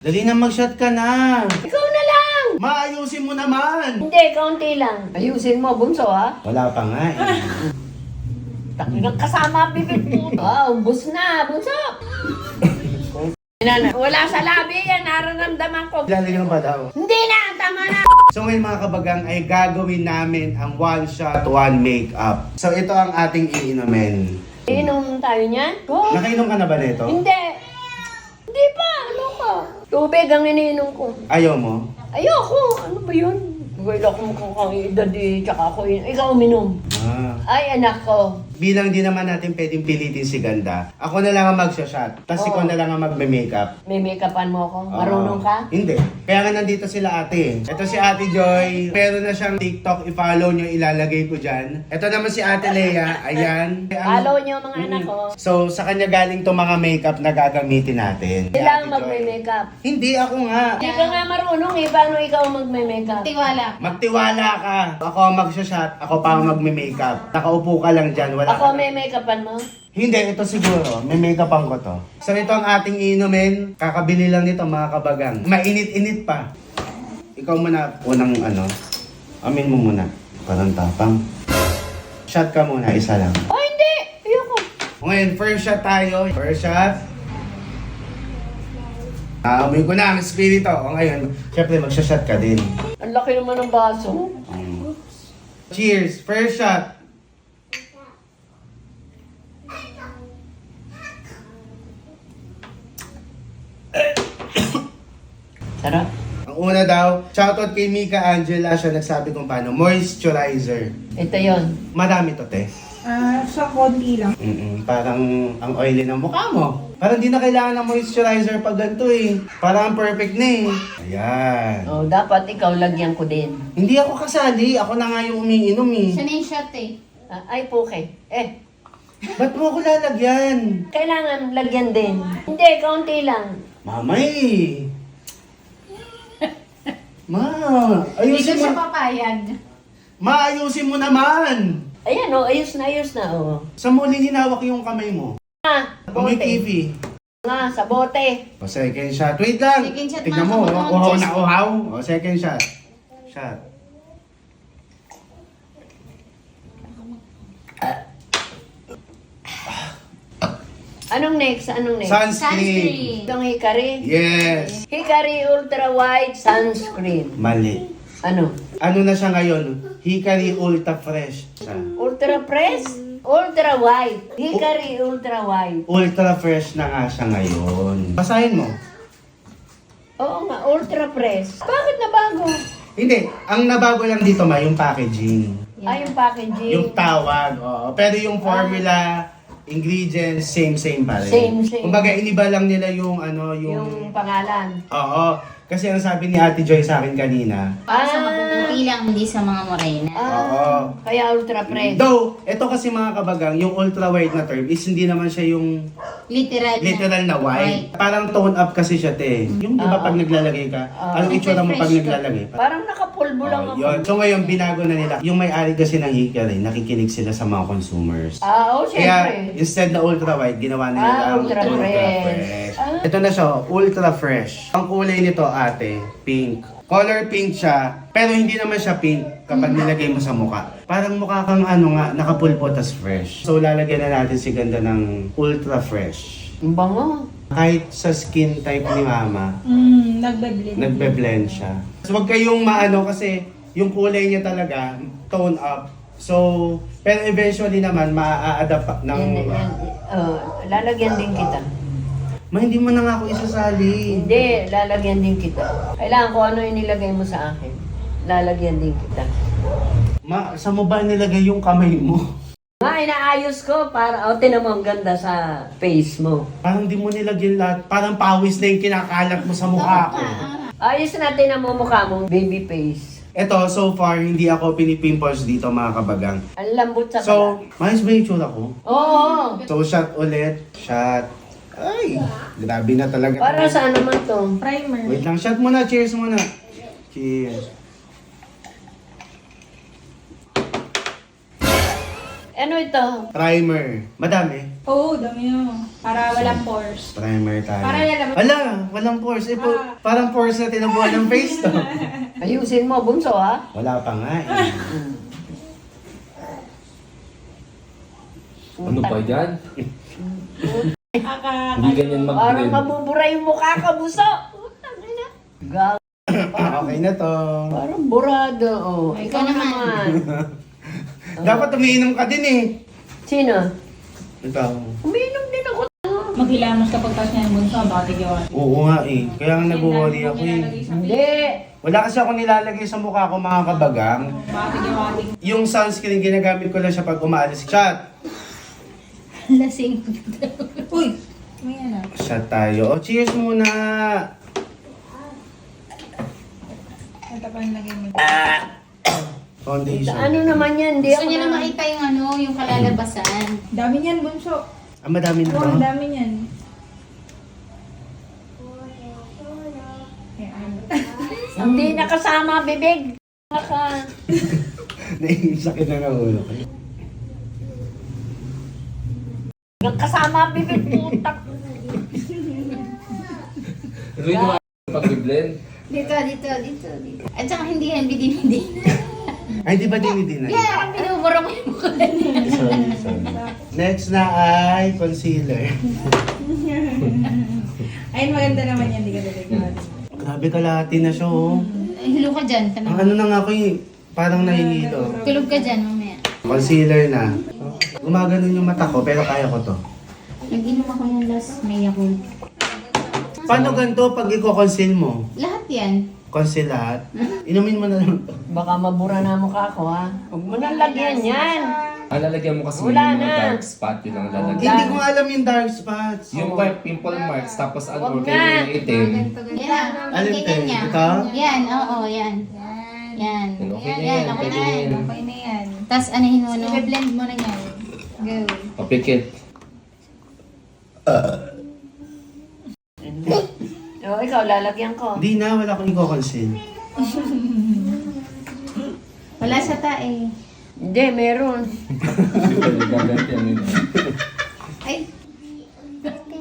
Dali na mag-shot ka na. Ikaw na lang! Maayusin mo naman. Hindi, kaunti lang. Ayusin mo, bunso ha? Wala pa nga eh. Takinang kasama ang bibig mo. Umbos na, bunso! Wala sa labi yan, nararamdaman ko. Lalagyan pa daw. Hindi na, tama na! So ngayon mga kabagang ay gagawin namin ang one shot, one makeup. So ito ang ating iinumin. Inom tayo niyan? Go! Nakainom ka na ba nito? Hindi! Hindi pa, ano ka? Tubig ang iniinom ko. Ayaw mo? Ayoko, ano ba yun? Wala akong mukhang edad eh, tsaka ako yun. Ikaw uminom. Ay, anak ko. Bilang di naman natin pwedeng pilitin si Ganda, ako na lang ang mag-shot. Tapos ikaw na lang ang magme-makeup. May make-upan mo ako? Marunong ka? Hindi. Kaya nga nandito sila ate. Ito si Ate Joy. Meron na siyang TikTok. I-follow nyo, ilalagay ko dyan. Ito naman si Ate Lea. Ayan. Follow niyo mga anak ko. So, sa kanya galing to mga makeup na gagamitin natin. Sila ang Ate Joy. magme-makeup. Hindi, ako nga. Hindi ka nga marunong eh. Paano ikaw magme-makeup? Tiwala. Magtiwala ka. Ako ang mag-shot. Ako pa ang magme-makeup. Nakaupo ka lang dyan. Wala Ako ka. may make-upan mo? Hindi, ito siguro. May make-upan ko to. So ito ang ating inumin. Kakabili lang nito mga kabagang. Mainit-init pa. Ikaw muna, unang ano. Amin mo muna. Parang tapang. Shot ka muna, isa lang. Oh, hindi! Ayoko. Ngayon, first shot tayo. First shot. Amoy ko na ang espiritu. O ngayon, syempre magsha-shot ka din. Ang laki naman ng baso. Cheers! First shot. Sarap. Ang una daw, shoutout kay Mika Angela, siya nagsabi kung paano, moisturizer. Ito yon. Marami to, te. Sa konti lang. Parang ang oily ng mukha mo. Parang di na kailangan ng moisturizer pag ganito eh. Parang perfect na eh. Ayan. Oh, dapat ikaw lagyan ko din. Hindi ako kasali, ako na nga yung umiinom eh. Siya na yung shot eh. Ay, puke. Ba't mo ako lalagyan? Kailangan lagyan din. Hindi, kaunti lang. Mamay! Ma, Hindi ayusin ko siya mo. papayag. Ma, ayusin mo naman. Ayan, oh, ayos na, oh. Sa muli hinawak yung kamay mo. Amoy Bote. kiwi. Nga, sa bote. O, second shot. Wait lang. Second shot, Tignan mga mo. kabagang. Uhaw na uhaw. O, second shot. Shot. Anong next? Anong next? Sunscreen. Itong Hikari. Yes. Hikari Ultra White Sunscreen. Mali. Ano? Ano na siya ngayon? Hikari Ultra Fresh. Siya. Ultra Press? Ultra White. Hikari Ultra White. Ultra Fresh na nga siya ngayon. Basahin mo. Oo nga, Ultra Press. Bakit nabago? Hindi. Ang nabago lang dito ma, yung packaging. Ay, yung packaging. Yung tawag. Oo. Pero yung formula, ingredients, same pa rin. Same. Kumbaga, iniba lang nila yung ano, Yung pangalan. Oo. Kasi ang sabi ni Ate Joy sa akin kanina, Para sa mapuputi lang, hindi sa mga morena. Oo. Kaya Ultra Press. Though, ito kasi mga kabagang, yung ultra white na term is hindi naman siya yung literal na white. Parang tone up kasi siya, te. Yung di ba Oo. pag naglalagay ka, anong itsura mo pag Fresh ka. naglalagay? Parang nakapulbo lang Oh, ako. yun. So ngayon, binago na nila. Yung may-ari kasi ng Hikari, nakikinig sila sa mga consumers. Oo, Kaya, syempre. instead na ultra white, ginawa nila ang Ultra Fresh. Ito na siya, ultra fresh. Ang kulay nito, ate, pink. Color pink siya, pero hindi naman siya pink kapag nilagay mo sa mukha. Parang mukha kang ano nga, nakapulpo tas fresh. So lalagyan na natin si Ganda ng ultra fresh. Ang bango. Kahit sa skin type ni Mama, Nagbe-blend. nagbe-blend siya. So wag kayong maano kasi yung kulay niya talaga, tone up. So, pero eventually naman, maa-adapt ng... Lalagyan din kita. Ma, hindi mo na nga ako isasali. Hindi, lalagyan din kita. Kailangan ko ano yung nilagay mo sa akin. Lalagyan din kita. Ma, saan mo ba nilagay yung kamay mo? Nga, inaayos ko para, tinan mo ang ganda sa face mo. Parang di mo nilagyan lahat. Parang pawis na yung kinakalat mo sa mukha ko. Ayos natin ang mukha mo, baby face. Eto, so far, hindi ako pinipimples dito mga kabagang. Ang lambot sa So, maayos ba yung tsura ko? Oo. So, shot ulit. Shot. Ay, grabe na talaga. Para saan naman to? Primer. Wait lang, shot muna. Cheers muna. Cheers. Ano ito? Primer. Madami. Oo, dami mo. Para walang pores. Primer tayo. Para lalaman. Ala, walang pores. Parang pores na tinabuhan ng face to. Ayusin mo, bunso ha? Wala pa nga eh. Ano ba yan? Aka. Hindi ganyan Parang mag-blend. mabubura yung mukha ka, bunso. Gag. Okay na to. Parang burado. Oh. Ikaw Ikaw naman. naman. Dapat umiinom ka din eh. Sino? Ikaw. Umiinom din ako. Maghilamos kapag tas niya yung bunso, baka tigawan. Oo nga eh. Kaya nga nag-worry ako eh. Hindi. Wala kasi ako nilalagay sa mukha ko mga kabagang. Baka tigawating. Yung sunscreen, ginagamit ko lang siya pag umaalis. Shot! Lasing. Uy! May ano. Shot tayo. O, cheers muna! Ito pa nilagay mo. Foundation. Ano naman yan? Hindi Gusto ako niya na makita yung ano, yung kalalabasan. Dami niyan, bunso. Ah, madami na Oo, to. ang dami niyan. Ayan. Hindi nakasama, bibig. Naka. Sakit na ng ulo ko. Nakasama, bibig. Putak. Ano yung pag-blend? Dito. At saka hindi yan, hindi. Ay, di ba dinidinay? Yeah, binubura mo yung mukha niya. Sorry. Next na ay concealer. Ayun, maganda naman yan, di ka tigawan. Grabe kalahati na siya oh. Hilo ka dyan. Ang ano na nga ako eh, parang nahihilo. Tulog ka dyan mamaya. Concealer na. Gumaganon yung mata ko, pero kaya ko to. Nag-inom ako ng last May ako. Paano ganito pag i-conceal mo? Lahat yan. Conceal lahat? Inumin mo na lang to. Baka mabura na mukha ko ha. Huwag mo nang lagyan yan. Ang lalagyan mo kasi Wala yung mga na. dark spot, yun ang lalagyan. Hindi ko nga alam yung dark spots. Yung white pimple marks, tapos ano, Wag kayo na. yung itim. Yan. Alin Ganyan te? niya. Ito? Yan, oo, yan. Yan. Okay na Yan, yan, okay pwede na yan. yan. Okay na yan. Tapos anahin mo, no? I-blend mo na yan. Go. Papikit. O, ikaw, lalagyan ko. Hindi na, wala akong i-conceal. Wala sa tae. Hindi, meron. Hindi pwede gagantihan yun. Ay,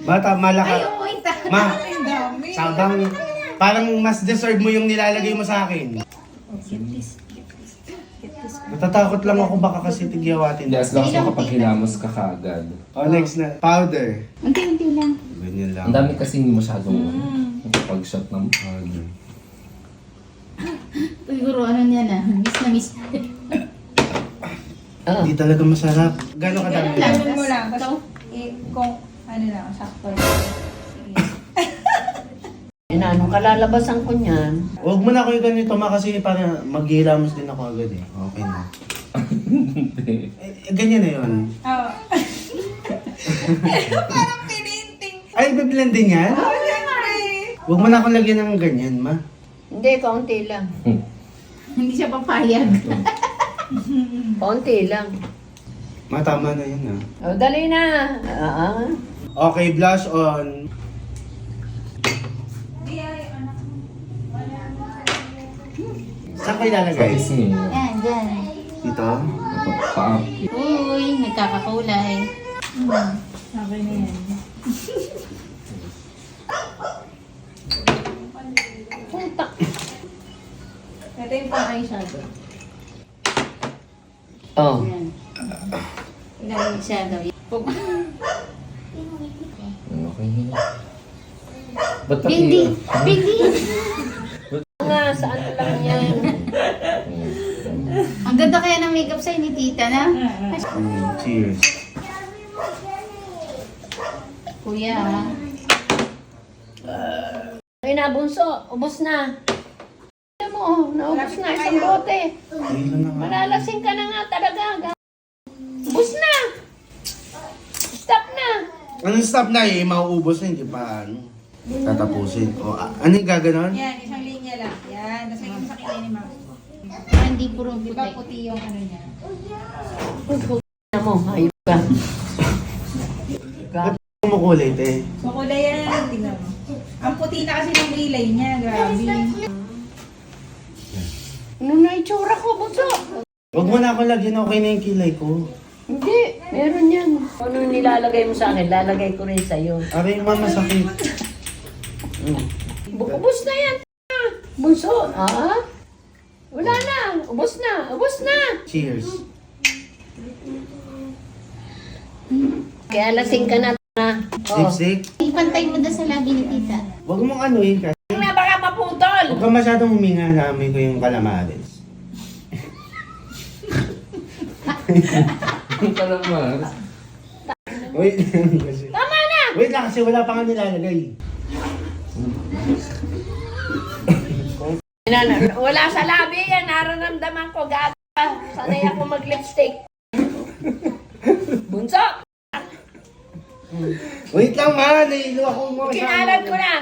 Bata, ay, malaka. umuita. Ma, Ang dami. sabang, parang mas deserve mo yung nilalagay mo sa akin. Natatakot lang ako baka kasi tigyawatin. Hindi, as long as kapag hilamos ka kaagad. Oh, next na. Powder. Unti-unti lang. Ganyan lang. Ang dami kasi hindi masyadong pag-shot ng Powder. Siguro ano niya na. Miss na miss. Ah. Hindi talaga masarap. Gano'ng kadami Ganun lang. yan? Ganun mo lang. Ito. Tapos, kung ano lang, sakto. Sige. Ano, kalalabasan ko niyan. Huwag mo na ako yung ganito ma kasi para maghihilamos din ako agad eh. Okay na. Ganyan na yun. Oo. Parang pininting. Ay, biblend din yan? Oh, syempre. Huwag mo na akong lagyan ng ganyan ma. Hindi, kaunti lang. Hindi siya papayag. Kaunti lang. Matama na yun ah. O, dali na. Okay, blush on. Di ay, anak mo. Saan kayo lalagay? Guys, yun. Yan, dyan. Dito? Paap. Uy, nagkakakulay. Okay na yan. Putak. Ito yung pang eyeshadow. Oh. Yan. Ilalim siya gawin. Okay. Ba't pati Bindi! yun? Bindi! Nga, saan lang yan? Ang ganda kaya ng makeup sa'yo ni tita na. Cheers. Kuya, ha? Ay na, bunso. Ubus na. Alam mo, naubos na isang bote. Ayun na nga. Malalasing ka na nga talaga. Ubus na. Stop na. Anong stop na eh? Mauubos na, hindi pa ano. Tatapusin. O, ano yung gaganon? Yan, isang linya lang. Yan. Tapos may sa kilay ni Mama. Hindi puro Di puti. ba puti yung ano niya? Alam mo, hayop ka. Kumukulit eh. So, kulay yan. Tingnan mo. Ang puti na kasi ng kilay niya. Grabe. Ano na itsura ko, bunso? Huwag mo na ako lagyan, okay na yung kilay ko. Hindi. Meron yan. Ano nilalagay mo sa akin, lalagay ko rin sa'yo. Aray, ma, masakit. Ubus na yan. Bunso, wala na. Ubus na. Ubus na. Cheers. Kaya lasing ka na. Lipstick? Ipantay mo doon sa labi ni tita. Huwag mong anuhin kasi. Na baka maputol. Huwag ka masyadong huminga, namin ko yung calamares. Kalamas. Wait lang kasi. Tama na. Wait lang kasi wala pa nga nilalagay. Wala sa labi yan. Nararamdaman ko. Gaga. Sanay ako mag-lipstick. Bunso. Wait lang ma, nahilo ako mo. Kinalat ko na.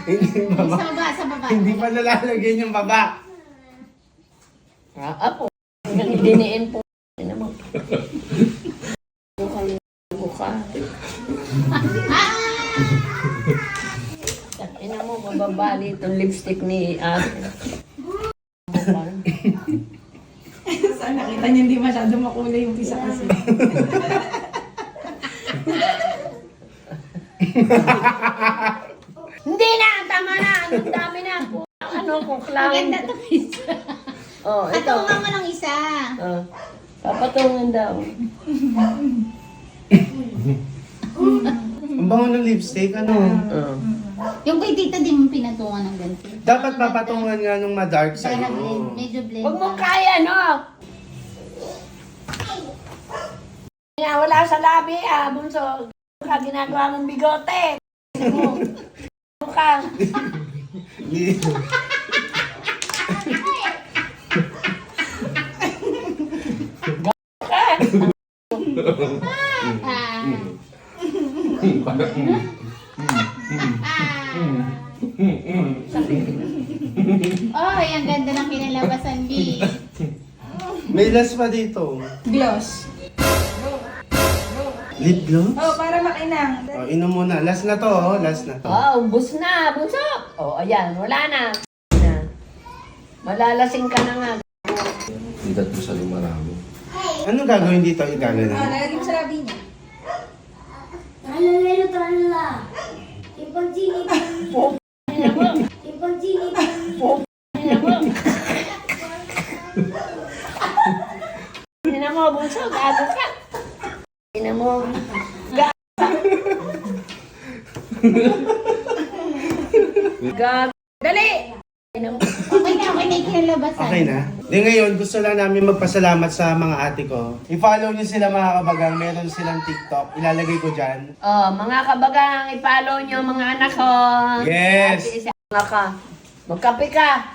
Hindi Sa baba. baba, sa baba. Hindi pa nalalagyan yung baba. Apo. Diniin po. Ano mo? Buka. Ina mo, mababali itong lipstick ni ate. Saan nakita niya hindi masyado makulay yung pisa kasi. Hindi na! Tama na! Ang dami na! Ano kung clown? Maganda to, pizza. Oh, ito. Patungan mo ng isa. Oh. Papatungan daw. Ang bango ng lipstick, ano? Oh. Yung kay tita di mo pinatungan ng ganito. Dapat papatungan nga nung ma-dark Para blend, sa'yo. medyo blend. Huwag mo kaya, no? Wala sa labi, bunso. Ka ginagawa mong bigote. Ka. Hindi. Ah. Oh, ang ganda ng kinalabasan, B. May last pa dito. Gloss. Lip gloss? Oh, para makinang. Oh, inom muna. Last na to, oh. Last na to. Oh, ubus na, bunso. Oh, ayan, wala na. Malalasing ka na nga. Hindi mo sa marami. Ano gagawin dito? Igagawin Oh, nalagay mo sa labi niya. Ina mo. Ina mo. Ina mo, bunso, gago ka. Ina mo. Gago. Dali! Ina mo. Okay na yung kinalabasan. Okay na? Di ngayon, gusto lang namin magpasalamat sa mga ate ko. I-follow nyo sila mga kabagang. Meron silang TikTok. Ilalagay ko dyan. Oh, mga kabagang, i-follow nyo mga anak ko. Yes! Ate, isa ka. Magkape ka.